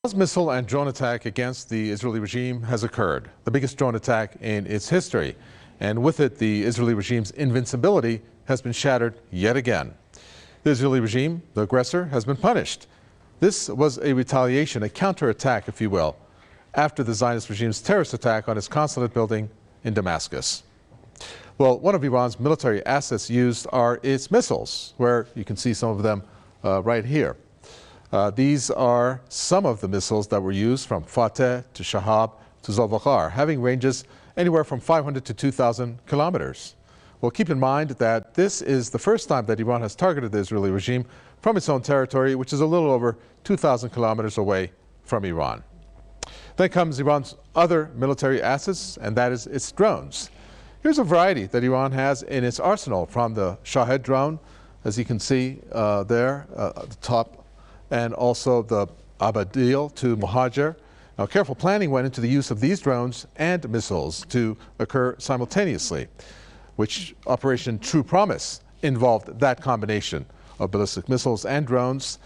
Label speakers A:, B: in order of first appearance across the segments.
A: A missile and drone attack against the Israeli regime has occurred, the biggest drone attack in its history. And with it, the Israeli regime's invincibility has been shattered yet again. The Israeli regime, the aggressor, has been punished. This was a retaliation, a counterattack, if you will, after the Zionist regime's terrorist attack on its consulate building in Damascus. Well, one of Iran's military assets used are its missiles, where you can see some of them right here. These are some of the missiles that were used from Fateh to Shahab to Zulfikar, having ranges anywhere from 500 to 2,000 kilometers. Well, keep in mind that this is the first time that Iran has targeted the Israeli regime from its own territory, which is a little over 2,000 kilometers away from Iran. Then comes Iran's other military assets, and that is its drones. Here's a variety that Iran has in its arsenal, from the Shahed drone, as you can see there at the top, and also the Abadil to Muhajir. Now, careful planning went into the use of these drones and missiles to occur simultaneously, which Operation True Promise involved that combination of ballistic missiles and drones,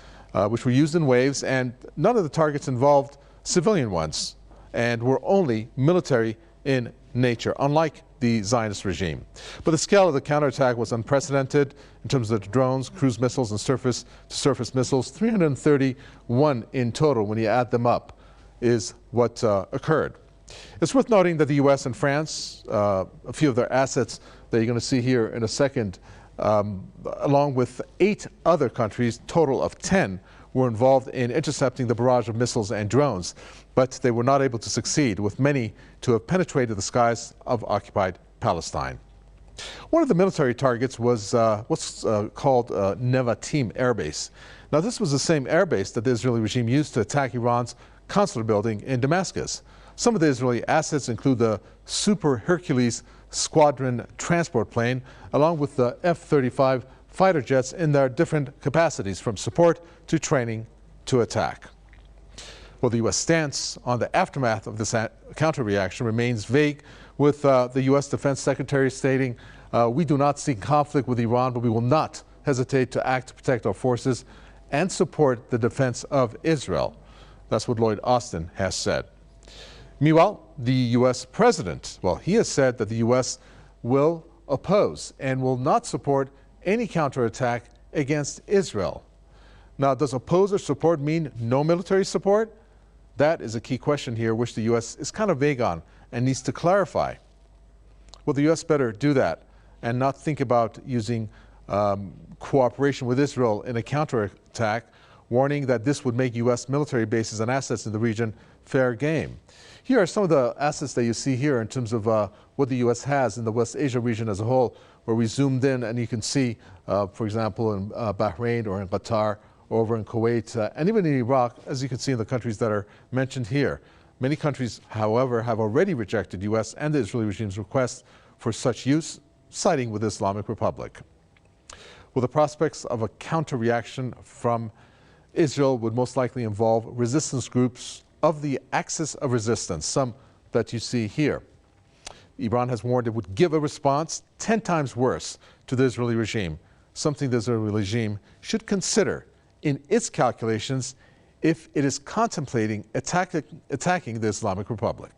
A: which were used in waves, and none of the targets involved civilian ones and were only military in nature, unlike the Zionist regime. But the scale of the counterattack was unprecedented in terms of the drones, cruise missiles, and surface-to-surface missiles. 331 in total, when you add them up, is what occurred. It's worth noting that the U.S. and France, a few of their assets that you're going to see here in a second, along with 8 other countries, total of 10, were involved in intercepting the barrage of missiles and drones, but they were not able to succeed, with many to have penetrated the skies of occupied Palestine. One of the military targets was what's called Nevatim Air Base. Now, this was the same air base that the Israeli regime used to attack Iran's consular building in Damascus. Some of the Israeli assets include the Super Hercules squadron transport plane, along with the F-35 fighter jets in their different capacities, from support to training to attack. Well, the U.S. stance on the aftermath of this counter-reaction remains vague, with the U.S. Defense Secretary stating, "We do not seek conflict with Iran, but we will not hesitate to act to protect our forces and support the defense of Israel." That's what Lloyd Austin has said. Meanwhile, the U.S. president, well, he has said that the U.S. will oppose and will not support any counterattack against Israel. Now, does oppose or support mean no military support? That is a key question here, which the U.S. is kind of vague on and needs to clarify. Well, the U.S. better do that and not think about using cooperation with Israel in a counterattack, warning that this would make U.S. military bases and assets in the region fair game. Here are some of the assets that you see here in terms of what the U.S. has in the West Asia region as a whole, where we zoomed in and you can see, for example, in Bahrain or in Qatar, or over in Kuwait, and even in Iraq, as you can see in the countries that are mentioned here. Many countries, however, have already rejected U.S. and the Israeli regime's requests for such use, siding with the Islamic Republic. Well, the prospects of a counter-reaction from Israel would most likely involve resistance groups of the axis of resistance, some that you see here. Iran has warned it would give a response 10 times worse to the Israeli regime, something the Israeli regime should consider in its calculations if it is contemplating attacking the Islamic Republic.